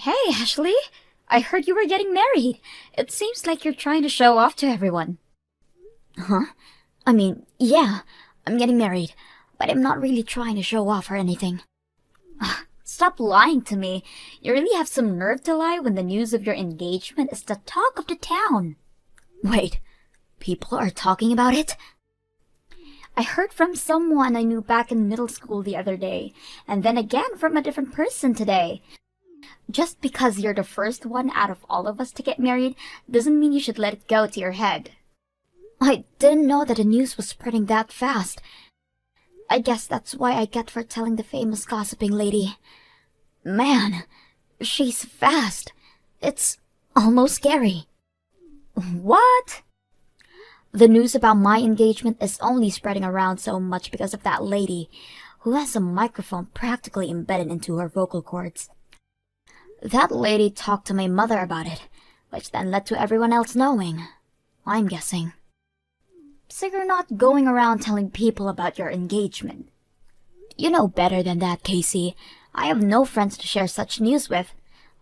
Hey, Ashley. I heard you were getting married. It seems like you're trying to show off to everyone. Huh? Yeah, I'm getting married, but I'm not really trying to show off or anything. Stop lying to me. You really have some nerve to lie when the news of your engagement is the talk of the town. Wait, people are talking about it? I heard from someone I knew back in middle school the other day, and then again from a different person today. Just because you're the first one out of all of us to get married doesn't mean you should let it go to your head. I didn't know that the news was spreading that fast. I guess that's why I get for telling the famous gossiping lady. Man, she's fast. It's almost scary. What? The news about my engagement is only spreading around so much because of that lady, who has a microphone practically embedded into her vocal cords. That lady talked to my mother about it, which then led to everyone else knowing. I'm guessing. So you're not going around telling people about your engagement. You know better than that, Casey. I have no friends to share such news with.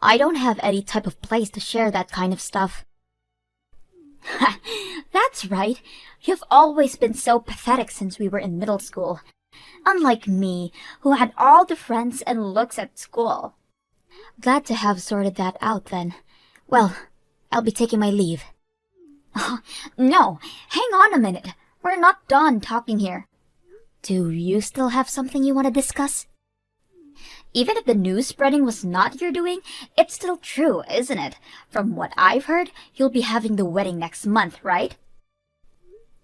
I don't have any type of place to share that kind of stuff. That's right. You've always been so pathetic since we were in middle school. Unlike me, who had all the friends and looks at school. Glad to have sorted that out then. Well, I'll be taking my leave. No, hang on a minute. We're not done talking here. Do you still have something you want to discuss? Even if the news spreading was not your doing, it's still true, isn't it? From what I've heard, you'll be having the wedding next month, right?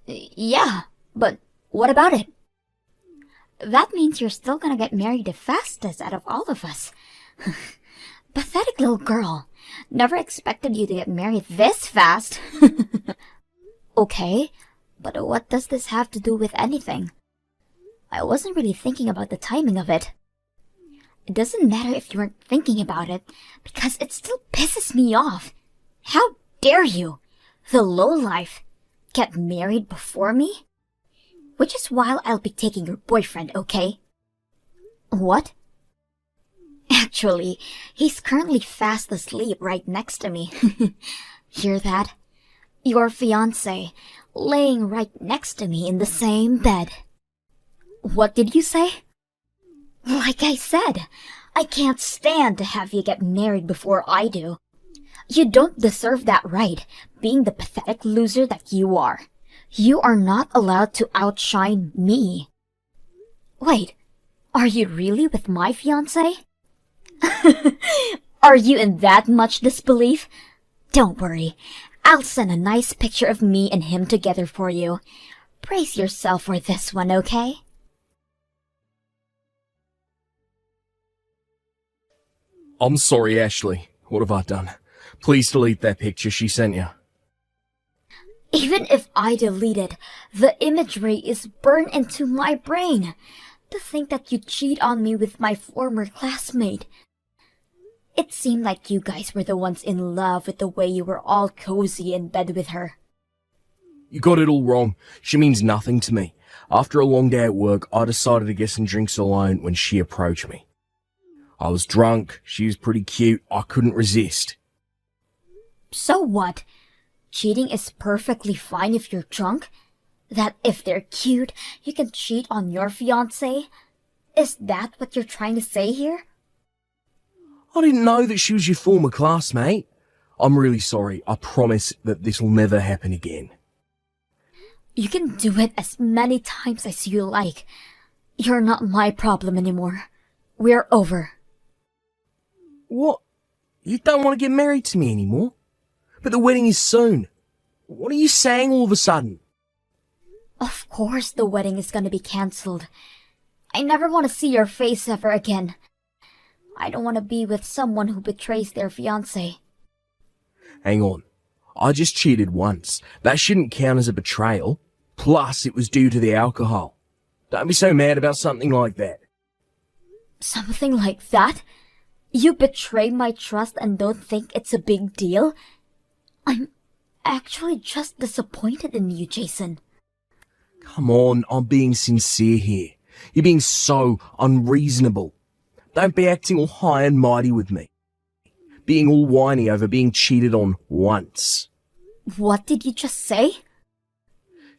Yeah, but what about it? That means you're still gonna get married the fastest out of all of us. Pathetic little girl. Never expected you to get married this fast. Okay, but what does this have to do with anything? I wasn't really thinking about the timing of it. It doesn't matter if you weren't thinking about it, because it still pisses me off. How dare you, the lowlife, get married before me? Which is why I'll be taking your boyfriend, okay? What? Actually, he's currently fast asleep right next to me. Hear that? Your fiancé, laying right next to me in the same bed. What did you say? Like I said, I can't stand to have you get married before I do. You don't deserve that right, being the pathetic loser that you are. You are not allowed to outshine me. Wait, are you really with my fiancé? Are you in that much disbelief? Don't worry, I'll send a nice picture of me and him together for you. Brace yourself for this one, okay? I'm sorry, Ashley. What have I done? Please delete that picture she sent you. Even if I delete it, the imagery is burned into my brain. To think that you cheat on me with my former classmate. It seemed like you guys were the ones in love with the way you were all cozy in bed with her. You got it all wrong. She means nothing to me. After a long day at work, I decided to get some drinks alone when she approached me. I was drunk, she was pretty cute, I couldn't resist. So what? Cheating is perfectly fine if you're drunk? That if they're cute, you can cheat on your fiancé? Is that what you're trying to say here? I didn't know that she was your former classmate. I'm really sorry. I promise that this will never happen again. You can do it as many times as you like. You're not my problem anymore. We're over. What? You don't want to get married to me anymore? But the wedding is soon. What are you saying all of a sudden? Of course the wedding is gonna be cancelled. I never want to see your face ever again. I don't want to be with someone who betrays their fiancé. Hang on. I just cheated once. That shouldn't count as a betrayal. Plus, it was due to the alcohol. Don't be so mad about something like that. Something like that? You betray my trust and don't think it's a big deal? I'm actually just disappointed in you, Jason. Come on, I'm being sincere here. You're being so unreasonable. Don't be acting all high and mighty with me. being all whiny over being cheated on once. What did you just say?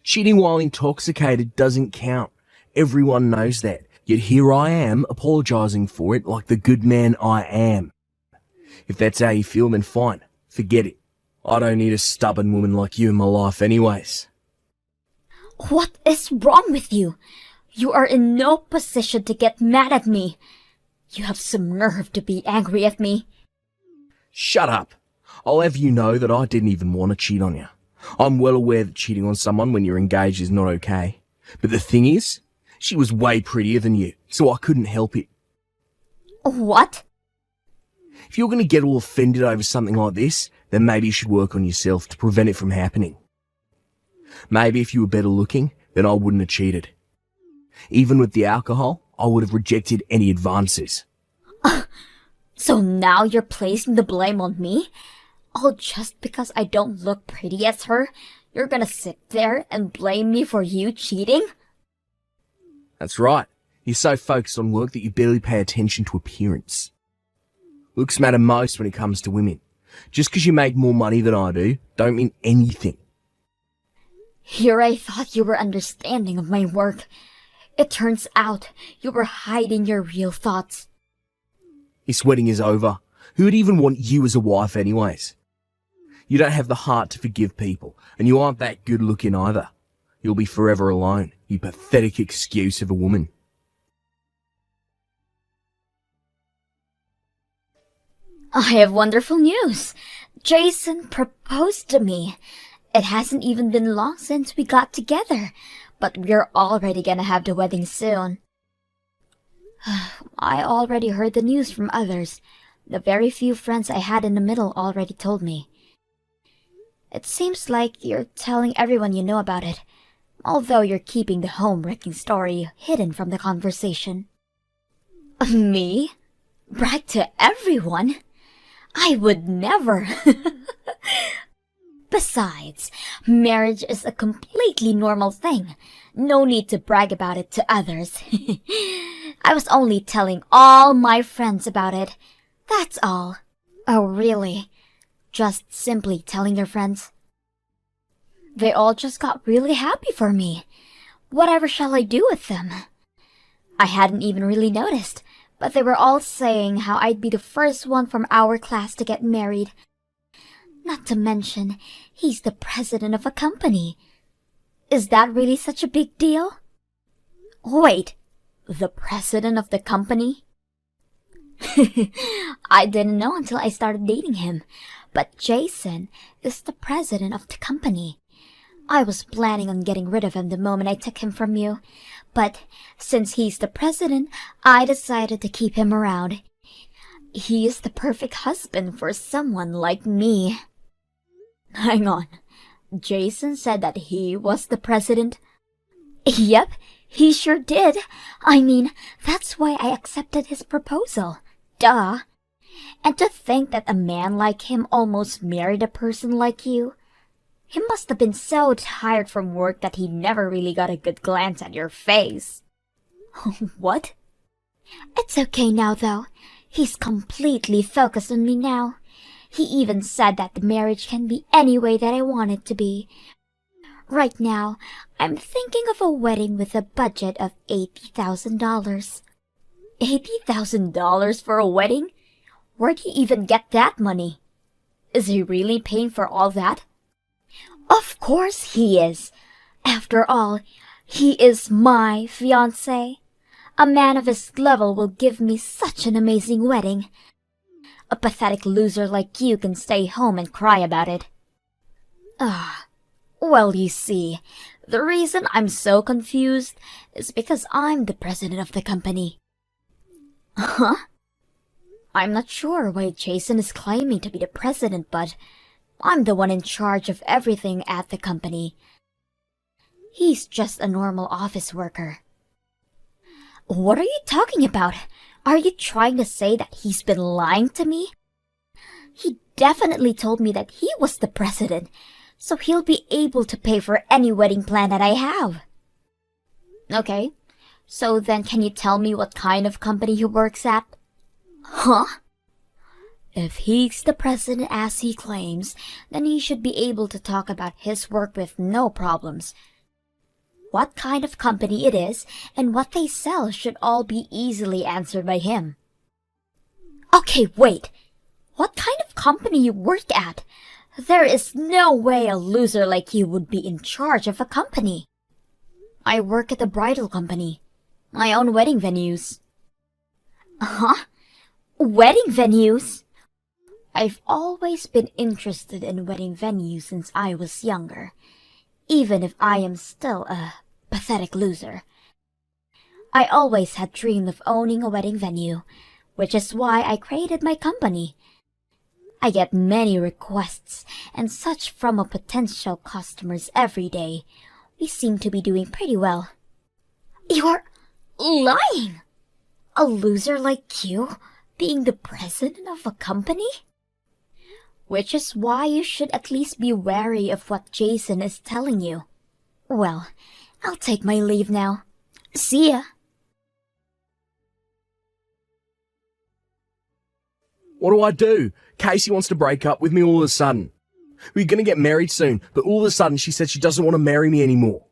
Cheating while intoxicated doesn't count. Everyone knows that. Yet here I am, apologising for it like the good man I am. If that's how you feel, then fine. Forget it. I don't need a stubborn woman like you in my life anyways. What is wrong with you? You are in no position to get mad at me. You have some nerve to be angry at me. Shut up. I'll have you know that I didn't even want to cheat on you. I'm well aware that cheating on someone when you're engaged is not okay. But the thing is, she was way prettier than you, so I couldn't help it. What? If you're going to get all offended over something like this, then maybe you should work on yourself to prevent it from happening. Maybe if you were better looking, then I wouldn't have cheated. Even with the alcohol, I would have rejected any advances. So now you're placing the blame on me? All just because I don't look pretty as her? You're gonna sit there and blame me for you cheating? That's right. You're so focused on work that you barely pay attention to appearance. Looks matter most when it comes to women. Just because you make more money than I do, don't mean anything. Here I thought you were understanding of my work. It turns out you were hiding your real thoughts. This wedding is over. Who would even want you as a wife anyways? You don't have the heart to forgive people, and you aren't that good looking either. You'll be forever alone, you pathetic excuse of a woman. I have wonderful news. Jason proposed to me. It hasn't even been long since we got together, but we're already gonna have the wedding soon. I already heard the news from others. The very few friends I had in the middle already told me. It seems like you're telling everyone you know about it, although you're keeping the home-wrecking story hidden from the conversation. Me? Brag to everyone? I would never. Besides, marriage is a completely normal thing. No need to brag about it to others. I was only telling all my friends about it. That's all. Oh, really? Just simply telling your friends? They all just got really happy for me. Whatever shall I do with them? I hadn't even really noticed, but they were all saying how I'd be the first one from our class to get married. Not to mention, he's the president of a company. Is that really such a big deal? Wait, the president of the company? I didn't know until I started dating him, but Jason is the president of the company. I was planning on getting rid of him the moment I took him from you, but since he's the president, I decided to keep him around. He is the perfect husband for someone like me. Hang on, Jason said that he was the president? Yep, he sure did. I mean, that's why I accepted his proposal. Duh. And to think that a man like him almost married a person like you. He must have been so tired from work that he never really got a good glance at your face. What? It's okay now, though. He's completely focused on me now. He even said that the marriage can be any way that I want it to be. Right now, I'm thinking of a wedding with a budget of $80,000. $80,000 for a wedding? Where'd he even get that money? Is he really paying for all that? Of course he is. After all, he is my fiancé. A man of his level will give me such an amazing wedding. A pathetic loser like you can stay home and cry about it. Well, you see, the reason I'm so confused is because I'm the president of the company. Huh? I'm not sure why Jason is claiming to be the president, but I'm the one in charge of everything at the company. He's just a normal office worker. What are you talking about? Are you trying to say that he's been lying to me? He definitely told me that he was the president, so he'll be able to pay for any wedding plan that I have. Okay, so then can you tell me what kind of company he works at? Huh? If he's the president as he claims, then he should be able to talk about his work with no problems. What kind of company it is and what they sell should all be easily answered by him. Okay, wait. What kind of company you work at? There is no way a loser like you would be in charge of a company. I work at a bridal company. I own wedding venues. Huh? Wedding venues? I've always been interested in wedding venues since I was younger, even if I am still a pathetic loser. I always had dreamed of owning a wedding venue, which is why I created my company. I get many requests and such from a potential customers every day. We seem to be doing pretty well. You're lying! A loser like you being the president of a company? Which is why you should at least be wary of what Jason is telling you. Well, I'll take my leave now. See ya! What do I do? Casey wants to break up with me all of a sudden. We're gonna get married soon, but all of a sudden she said she doesn't want to marry me anymore.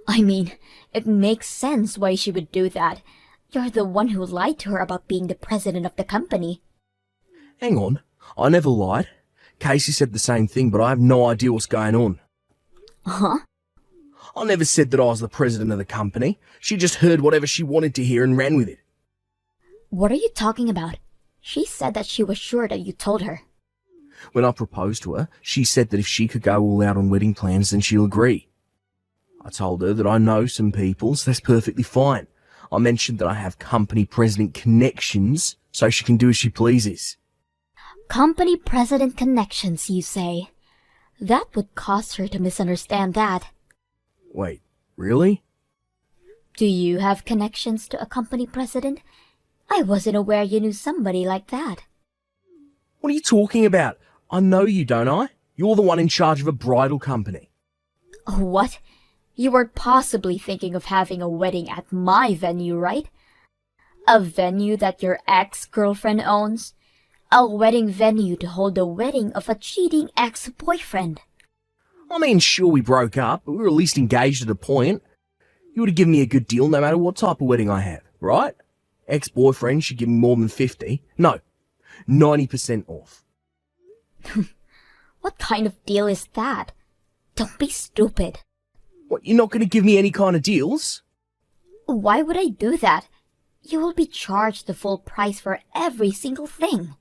I mean, it makes sense why she would do that. You're the one who lied to her about being the president of the company. Hang on, I never lied. Casey said the same thing, but I have no idea what's going on. Huh? I never said that I was the president of the company. She just heard whatever she wanted to hear and ran with it. What are you talking about? She said that she was sure that you told her. When I proposed to her, she said that if she could go all out on wedding plans, then she'll agree. I told her that I know some people, so that's perfectly fine. I mentioned that I have company president connections, so she can do as she pleases. Company president connections, you say? That would cause her to misunderstand that. Wait, really? Do you have connections to a company president? I wasn't aware you knew somebody like that. What are you talking about? I know you, don't I? You're the one in charge of a bridal company. What? You weren't possibly thinking of having a wedding at my venue, right? A venue that your ex-girlfriend owns? A wedding venue to hold the wedding of a cheating ex-boyfriend. I mean, sure, we broke up, but we were at least engaged at a point. You would have given me a good deal no matter what type of wedding I have, right? Ex-boyfriend should give me more than 50. No, 90% off. What kind of deal is that? Don't be stupid. What, you're not going to give me any kind of deals? Why would I do that? You will be charged the full price for every single thing.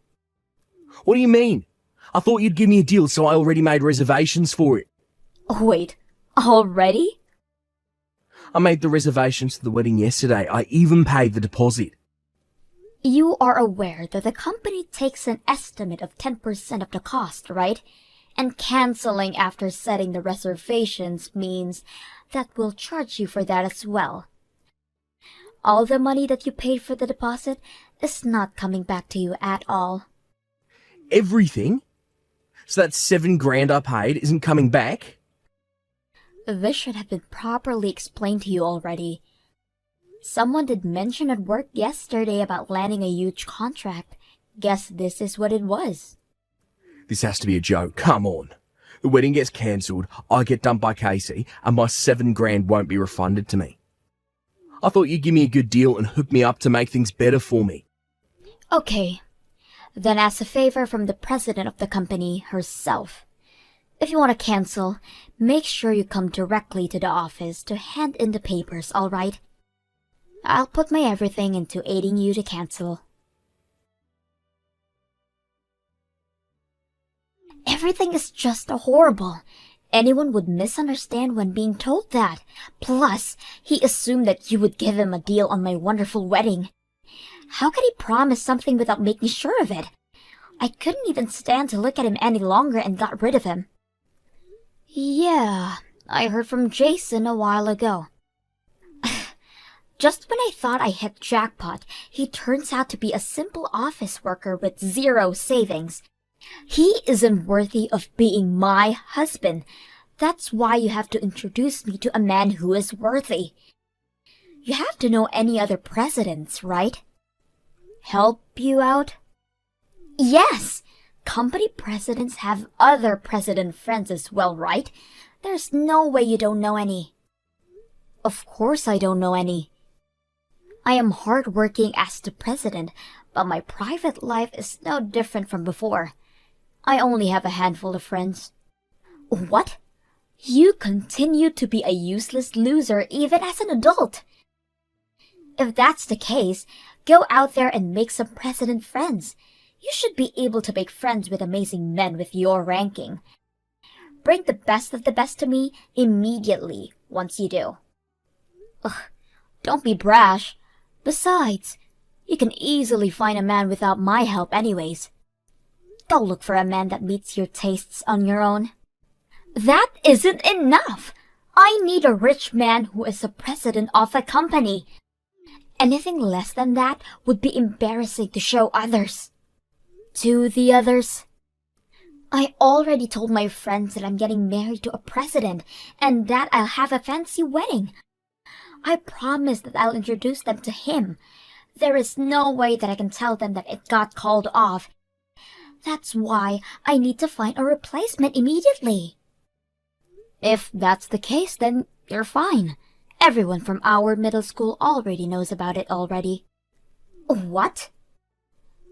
What do you mean? I thought you'd give me a deal, so I already made reservations for it. Wait, already? I made the reservations for the wedding yesterday. I even paid the deposit. You are aware that the company takes an estimate of 10% of the cost, right? And canceling after setting the reservations means that we'll charge you for that as well. All the money that you paid for the deposit is not coming back to you at all. Everything? So that $7,000 I paid isn't coming back? This should have been properly explained to you already. Someone did mention at work yesterday about landing a huge contract. Guess this is what it was. This has to be a joke. Come on. The wedding gets cancelled, I get dumped by Casey, and my $7,000 won't be refunded to me. I thought you'd give me a good deal and hook me up to make things better for me. Okay. Then as a favor from the president of the company herself, if you want to cancel, make sure you come directly to the office to hand in the papers, alright? I'll put my everything into aiding you to cancel. Everything is just horrible. Anyone would misunderstand when being told that. Plus, he assumed that you would give him a deal on my wonderful wedding. How could he promise something without making sure of it? I couldn't even stand to look at him any longer and got rid of him. Yeah, I heard from Jason a while ago. Just when I thought I hit jackpot, he turns out to be a simple office worker with zero savings. He isn't worthy of being my husband. That's why you have to introduce me to a man who is worthy. You have to know any other presidents, right? Help you out? Yes! Company presidents have other president friends as well, right? There's no way you don't know any. Of course I don't know any. I am hardworking as the president, but my private life is no different from before. I only have a handful of friends. What? You continue to be a useless loser even as an adult. If that's the case, go out there and make some president friends. You should be able to make friends with amazing men with your ranking. Bring the best of the best to me immediately once you do. Ugh, don't be brash. Besides, you can easily find a man without my help anyways. Go look for a man that meets your tastes on your own. That isn't enough! I need a rich man who is the president of a company. Anything less than that would be embarrassing to show others. To the others? I already told my friends that I'm getting married to a president and that I'll have a fancy wedding. I promised that I'll introduce them to him. There is no way that I can tell them that it got called off. That's why I need to find a replacement immediately. If that's the case, then you're fine. Everyone from our middle school already knows about it already. What?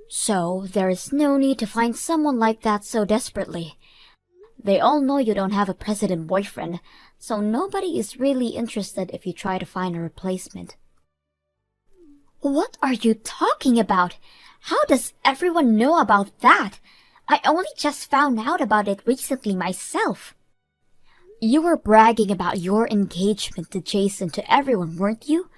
So there is no need to find someone like that so desperately. They all know you don't have a president boyfriend, so nobody is really interested if you try to find a replacement. What are you talking about? How does everyone know about that? I only just found out about it recently myself. You were bragging about your engagement to Jason to everyone, weren't you?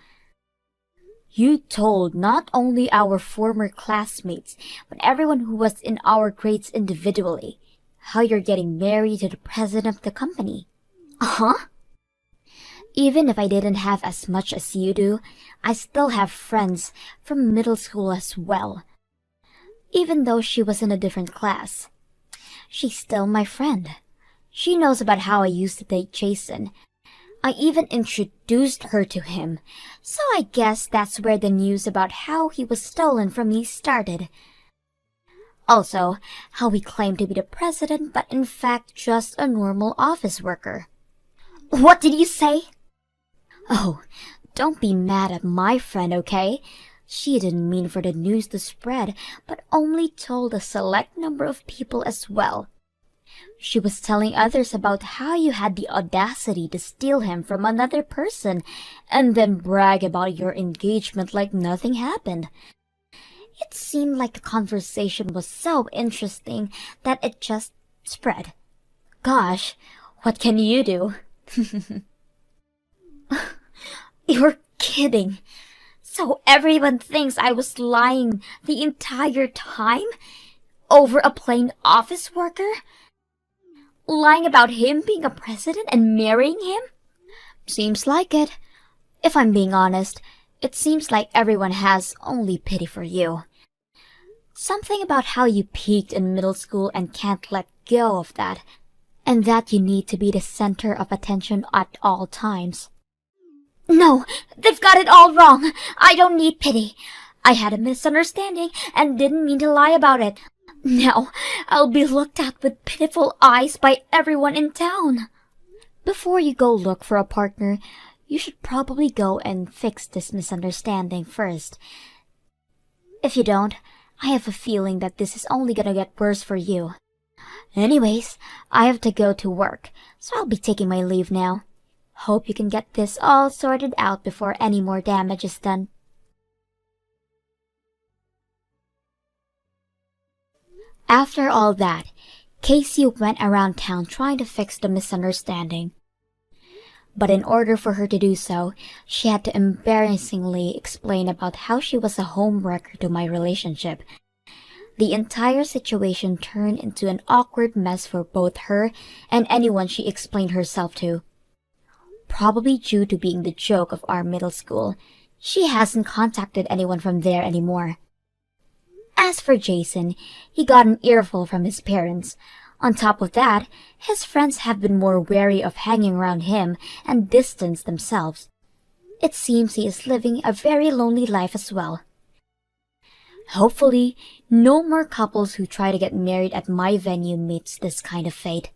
You told not only our former classmates, but everyone who was in our grades individually, how you're getting married to the president of the company. Uh-huh. Even if I didn't have as much as you do, I still have friends from middle school as well. Even though she was in a different class, she's still my friend. She knows about how I used to date Jason. I even introduced her to him, so I guess that's where the news about how he was stolen from me started. Also, how he claimed to be the president but in fact just a normal office worker. What did you say? Oh, don't be mad at my friend, okay? She didn't mean for the news to spread, but only told a select number of people as well. She was telling others about how you had the audacity to steal him from another person and then brag about your engagement like nothing happened. It seemed like the conversation was so interesting that it just spread. Gosh, what can you do? You're kidding. So everyone thinks I was lying the entire time? Over a plain office worker? Lying about him being a president and marrying him? Seems like it. If I'm being honest, it seems like everyone has only pity for you. Something about how you peaked in middle school and can't let go of that, and that you need to be the center of attention at all times. No, they've got it all wrong. I don't need pity. I had a misunderstanding and didn't mean to lie about it. Now, I'll be looked at with pitiful eyes by everyone in town. Before you go look for a partner, you should probably go and fix this misunderstanding first. If you don't, I have a feeling that this is only gonna get worse for you. Anyways, I have to go to work, so I'll be taking my leave now. Hope you can get this all sorted out before any more damage is done. After all that, Casey went around town trying to fix the misunderstanding. But in order for her to do so, she had to embarrassingly explain about how she was a homewrecker to my relationship. The entire situation turned into an awkward mess for both her and anyone she explained herself to. Probably due to being the joke of our middle school, she hasn't contacted anyone from there anymore. As for Jason, he got an earful from his parents. On top of that, his friends have been more wary of hanging around him and distanced themselves. It seems he is living a very lonely life as well. Hopefully, no more couples who try to get married at my venue meets this kind of fate.